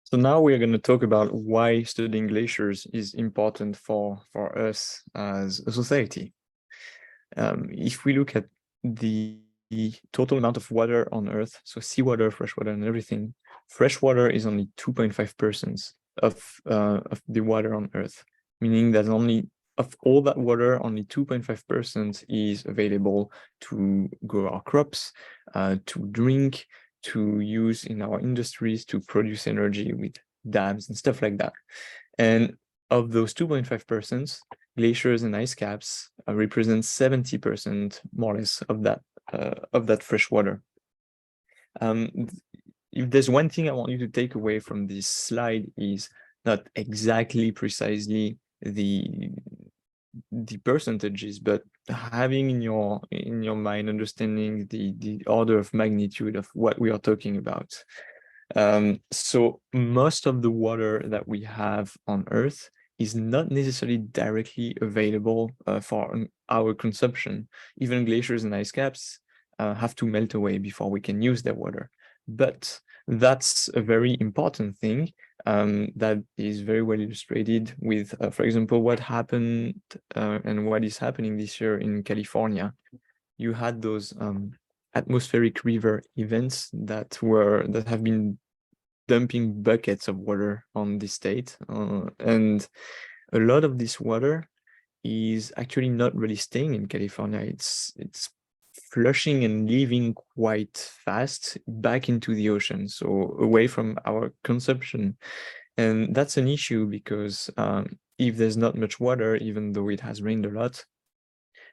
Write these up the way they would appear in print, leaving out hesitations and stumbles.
So now we're going to talk about why studying glaciers is important for us as a society. If we look at the total amount of water on Earth, so seawater, freshwater, and everything, freshwater is only 2.5% of the water on Earth, meaning that only of all that water, only 2.5% is available to grow our crops, to drink, to use in our industries, to produce energy with dams and stuff like that. And of those 2.5%, glaciers and ice caps represent 70% more or less of that fresh water. If there's one thing I want you to take away from this slide is not exactly precisely the percentages, but having in your mind understanding the order of magnitude of what we are talking about. So most of the water that we have on Earth is not necessarily directly available for our consumption. Even glaciers and ice caps have to melt away before we can use their water. But that's a very important thing that is very well illustrated with, for example, what happened and what is happening this year in California. You had those atmospheric river events that have been dumping buckets of water on the state, and a lot of this water is actually not really staying in California. It's flushing and leaving quite fast back into the ocean, so away from our consumption. And that's an issue because if there's not much water, even though it has rained a lot,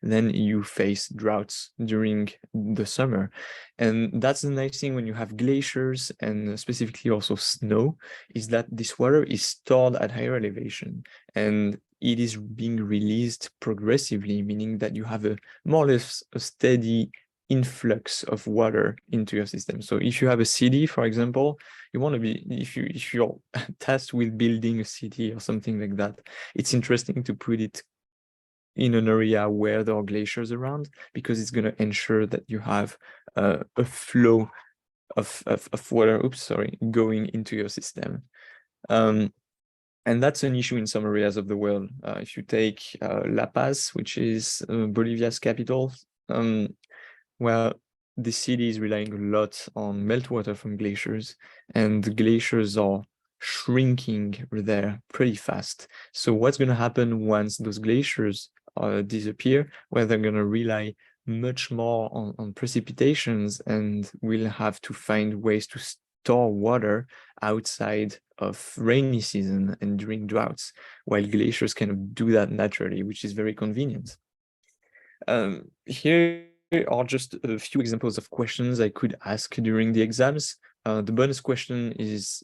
then you face droughts during the summer. And that's the nice thing when you have glaciers and specifically also snow, is that this water is stored at higher elevation and it is being released progressively, meaning that you have a more or less a steady influx of water into your system. So if you have a city, for example, you want to be, if you're tasked with building a city or something like that, it's interesting to put it in an area where there are glaciers around, because it's going to ensure that you have a flow of water, going into your system. And that's an issue in some areas of the world. If you take La Paz, which is Bolivia's capital, well, the city is relying a lot on meltwater from glaciers, and the glaciers are shrinking there pretty fast. So what's going to happen once those glaciers disappear, where they're going to rely much more on precipitations, and we'll have to find ways to store water outside of rainy season and during droughts, while glaciers cannot do that naturally, which is very convenient. Here are just a few examples of questions I could ask during the exams. The bonus question is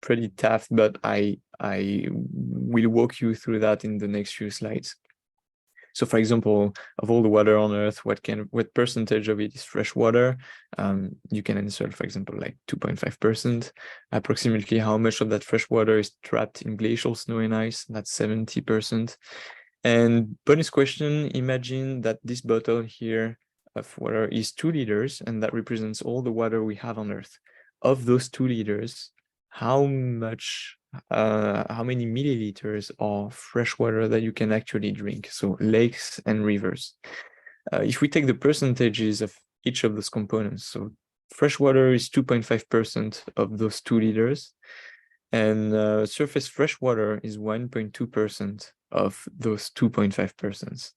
pretty tough, but I will walk you through that in the next few slides. So, for example, of all the water on Earth, what percentage of it is fresh water? You can answer, for example, like 2.5%. Approximately how much of that fresh water is trapped in glacial snow and ice? That's 70%. And bonus question, imagine that this bottle here of water is 2 liters, and that represents all the water we have on Earth. Of those 2 liters, how many milliliters of fresh water that you can actually drink? So lakes and rivers. If we take the percentages of each of those components, so fresh water is 2.5% of those 2 liters, and surface fresh water is 1.2% of those 2.5%.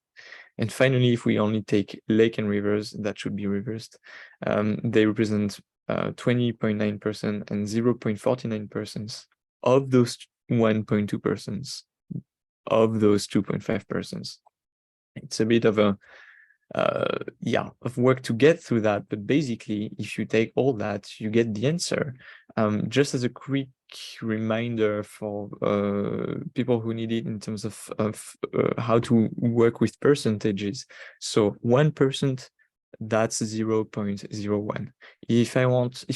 And finally, if we only take lake and rivers, that should be reversed. They represent 20.9% and 0.49% of those 1.2% of those 2.5%. It's a bit of a of work to get through that, but basically, if you take all that, you get the answer. Just as a quick reminder for people who need it in terms of how to work with percentages. So 1%, that's 0.01. If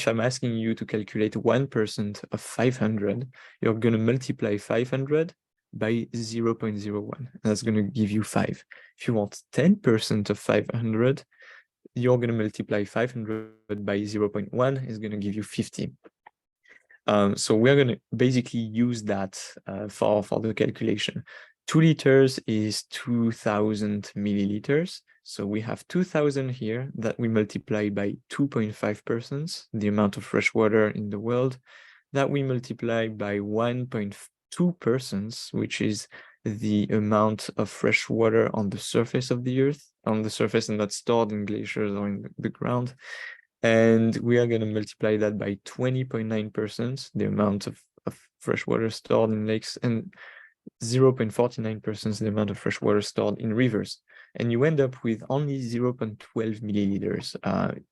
I'm asking you to calculate 1% of 500, you're going to multiply 500 by 0.01. That's going to give you 5. If you want 10% of 500, you're going to multiply 500 by 0.1, is going to give you 50. So we're going to basically use that for the calculation. 2 liters is 2,000 milliliters. So we have 2,000 here that we multiply by 2.5%, the amount of fresh water in the world, that we multiply by 1.2%, which is the amount of fresh water on the surface of the Earth, on the surface and not stored in glaciers or in the ground. And we are going to multiply that by 20.9%, the amount of fresh water stored in lakes, and 0.49%, the amount of fresh water stored in rivers. And you end up with only 0.12 milliliters.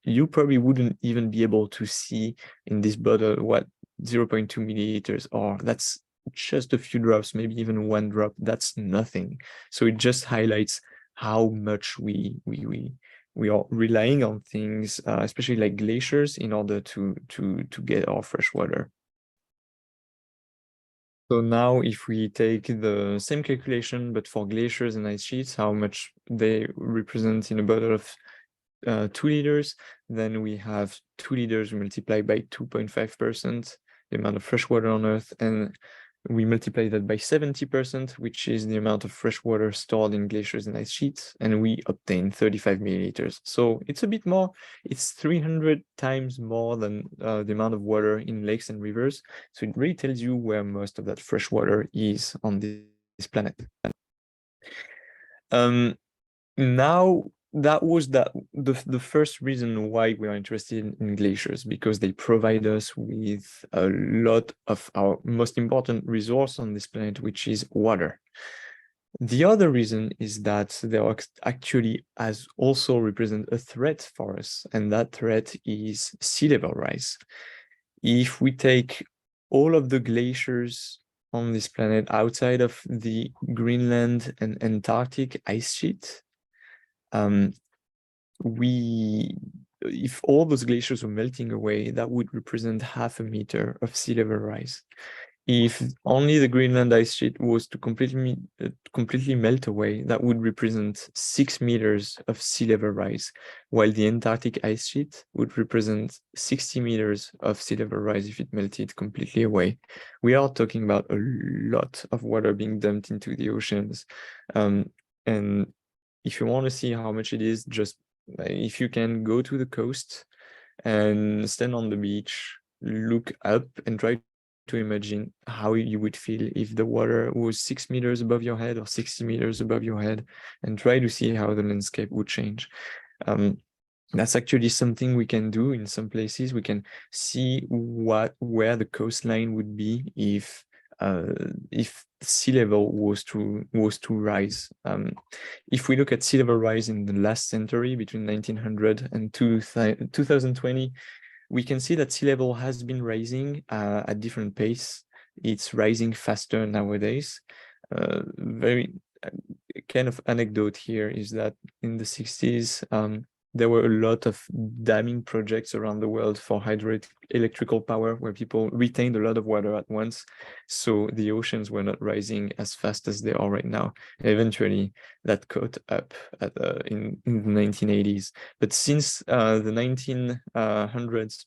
You probably wouldn't even be able to see in this bottle what 0.2 milliliters are. That's just a few drops, maybe even one drop. That's nothing. So it just highlights how much we are relying on things, especially like glaciers, in order to get our fresh water. So now if we take the same calculation, but for glaciers and ice sheets, how much they represent in a bottle of 2 liters, then we have 2 liters multiplied by 2.5%, the amount of fresh water on Earth, and we multiply that by 70%, which is the amount of fresh water stored in glaciers and ice sheets, and we obtain 35 milliliters. So it's a bit more, it's 300 times more than the amount of water in lakes and rivers. So it really tells you where most of that fresh water is on this planet. Now, that was the first reason why we are interested in glaciers, because they provide us with a lot of our most important resource on this planet, which is water. The other reason is that they are actually also represent a threat for us, and that threat is sea level rise. If we take all of the glaciers on this planet outside of the Greenland and Antarctic ice sheet, if all those glaciers were melting away, that would represent 0.5 meter of sea level rise. If only the Greenland ice sheet was to completely melt away, that would represent 6 meters of sea level rise, while the Antarctic ice sheet would represent 60 meters of sea level rise if it melted completely away. We are talking about a lot of water being dumped into the oceans. And if you want to see how much it is, just if you can go to the coast and stand on the beach, look up and try to imagine how you would feel if the water was 6 meters above your head or 60 meters above your head, and try to see how the landscape would change. That's actually something we can do in some places. We can see where the coastline would be if sea level was to rise. If we look at sea level rise in the last century, between 1900 and 2020, we can see that sea level has been rising at different pace. It's rising faster nowadays. Very kind of anecdote here is that in the 60s, there were a lot of damming projects around the world for hydroelectrical power, where people retained a lot of water at once, so the oceans were not rising as fast as they are right now. Eventually, that caught up in the 1980s. But since the 1900s,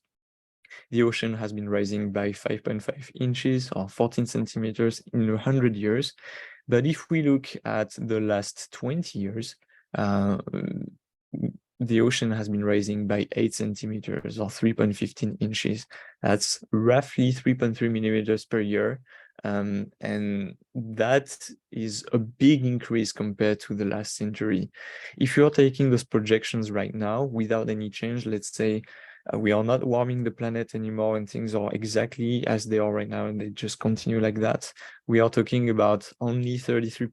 the ocean has been rising by 5.5 inches or 14 centimeters in 100 years. But if we look at the last 20 years, the ocean has been rising by 8 centimeters or 3.15 inches. That's roughly 3.3 millimeters per year. And that is a big increase compared to the last century. If you're taking those projections right now without any change, let's say we are not warming the planet anymore and things are exactly as they are right now and they just continue like that, we are talking about only 33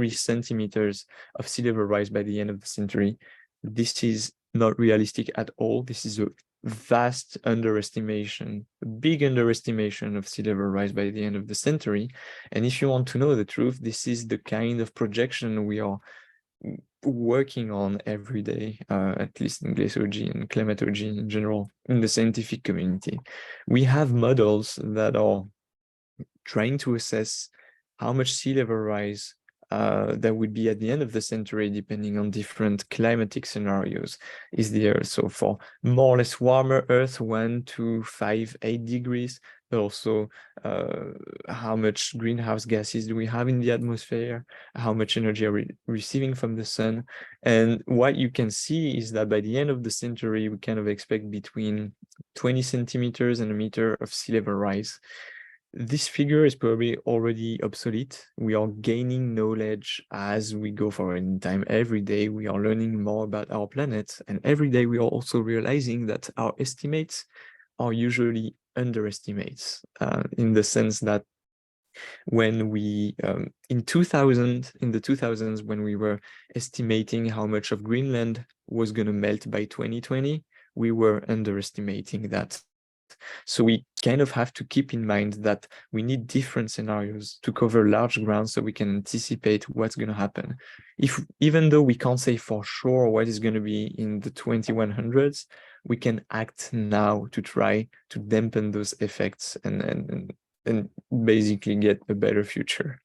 centimeters of sea level rise by the end of the century. This is not realistic at all. This is a vast underestimation, a big underestimation of sea level rise by the end of the century. And if you want to know the truth, this is the kind of projection we are working on every day, at least in glaciology and climatology in general, in the scientific community. We have models that are trying to assess how much sea level rise that would be at the end of the century, depending on different climatic scenarios, is the Earth. So for more or less warmer Earth, 1 to 5, 8 degrees, but also how much greenhouse gases do we have in the atmosphere, how much energy are we receiving from the sun. And what you can see is that by the end of the century, we kind of expect between 20 centimeters and a meter of sea level rise. This figure is probably already obsolete. We are gaining knowledge as we go forward in time. Every day we are learning more about our planet, and every day we are also realizing that our estimates are usually underestimates, in the sense that when we in the 2000s, when we were estimating how much of Greenland was going to melt by 2020, we were underestimating that. So we kind of have to keep in mind that we need different scenarios to cover large grounds so we can anticipate what's going to happen. Even though we can't say for sure what is going to be in the 2100s, we can act now to try to dampen those effects and basically get a better future.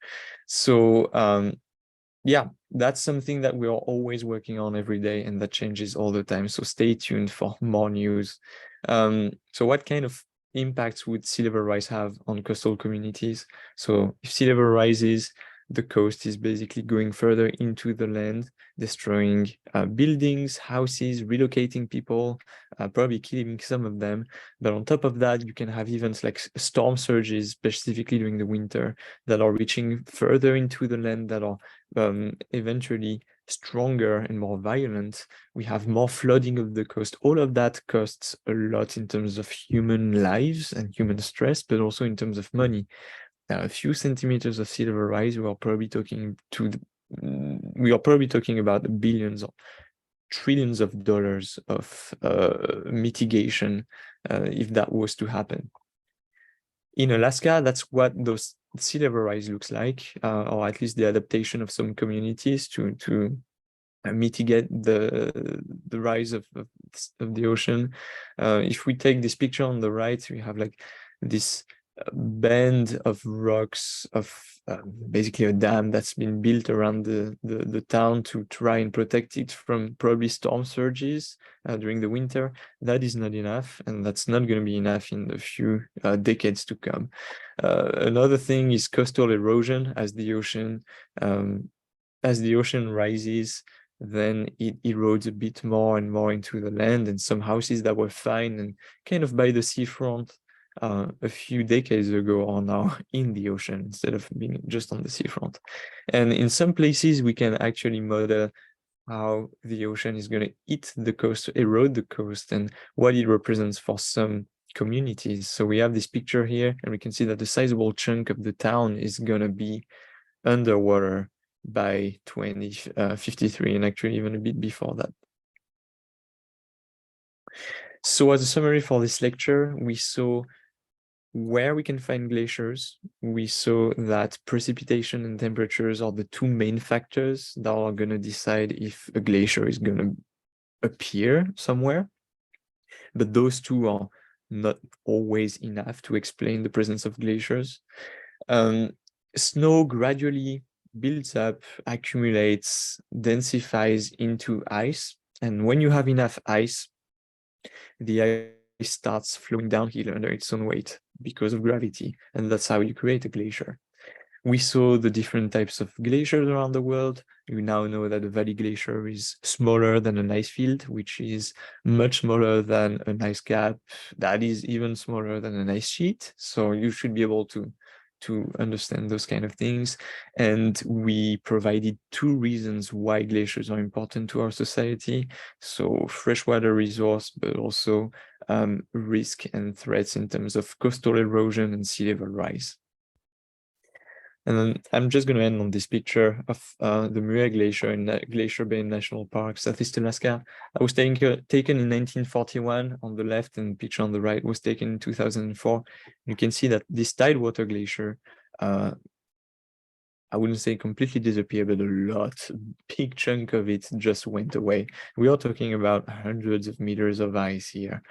So yeah, that's something that we are always working on every day, and that changes all the time. So stay tuned for more news. So what kind of impacts would sea level rise have on coastal communities? So if sea level rises, the coast is basically going further into the land, destroying buildings, houses, relocating people, probably killing some of them. But on top of that, you can have events like storm surges, specifically during the winter, that are reaching further into the land, that are eventually stronger and more violent. We have more flooding of the coast. All of that costs a lot in terms of human lives and human stress, but also in terms of money. A few centimeters of sea level rise, we are probably talking about billions or trillions of dollars of mitigation if that was to happen. In Alaska, that's what those sea level rise looks like, or at least the adaptation of some communities to mitigate the rise of the ocean. If we take this picture on the right, we have like this band of rocks of basically a dam that's been built around the town to try and protect it from probably storm surges during the winter. That is not enough, and that's not going to be enough in the few decades to come. Another thing is coastal erosion. As the ocean rises, then it erodes a bit more and more into the land, and some houses that were fine and kind of by the seafront a few decades ago are now in the ocean instead of being just on the seafront. And in some places, we can actually model how the ocean is going to eat the coast, erode the coast, and what it represents for some communities. So we have this picture here, and we can see that a sizable chunk of the town is going to be underwater by 2053, and actually even a bit before that. So as a summary for this lecture, we saw where we can find glaciers. We saw that precipitation and temperatures are the two main factors that are going to decide if a glacier is going to appear somewhere. But those two are not always enough to explain the presence of glaciers. Snow gradually builds up, accumulates, densifies into ice. And when you have enough ice, the ice starts flowing downhill under its own weight because of gravity. And that's how you create a glacier. We saw the different types of glaciers around the world. You now know that the Valley Glacier is smaller than an ice field, which is much smaller than an ice cap. That is even smaller than an ice sheet. So you should be able to understand those kind of things. And we provided two reasons why glaciers are important to our society. So freshwater resource, but also risk and threats in terms of coastal erosion and sea level rise. And then I'm just going to end on this picture of the Muir Glacier in Glacier Bay National Park, Southeast Alaska. It was taken in 1941 on the left, and the picture on the right was taken in 2004. You can see that this tidewater glacier, I wouldn't say completely disappeared, but a big chunk of it just went away. We are talking about hundreds of meters of ice here.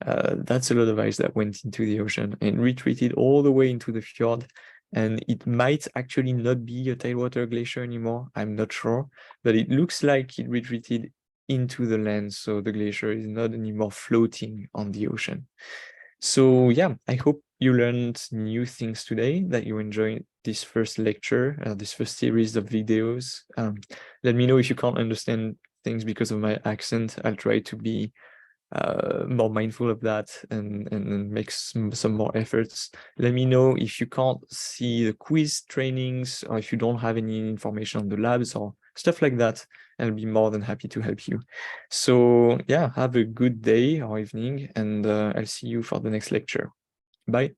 That's a lot of ice that went into the ocean and retreated all the way into the fjord. And it might actually not be a tailwater glacier anymore. I'm not sure, but it looks like it retreated into the land. So the glacier is not anymore floating on the ocean. So yeah, I hope you learned new things today, that you enjoyed this first lecture, this first series of videos. Let me know if you can't understand things because of my accent. I'll try to be more mindful of that and make some more efforts. Let me know if you can't see the quiz trainings or if you don't have any information on the labs or stuff like that. I'll be more than happy to help you. So yeah, have a good day or evening, and I'll see you for the next lecture. Bye.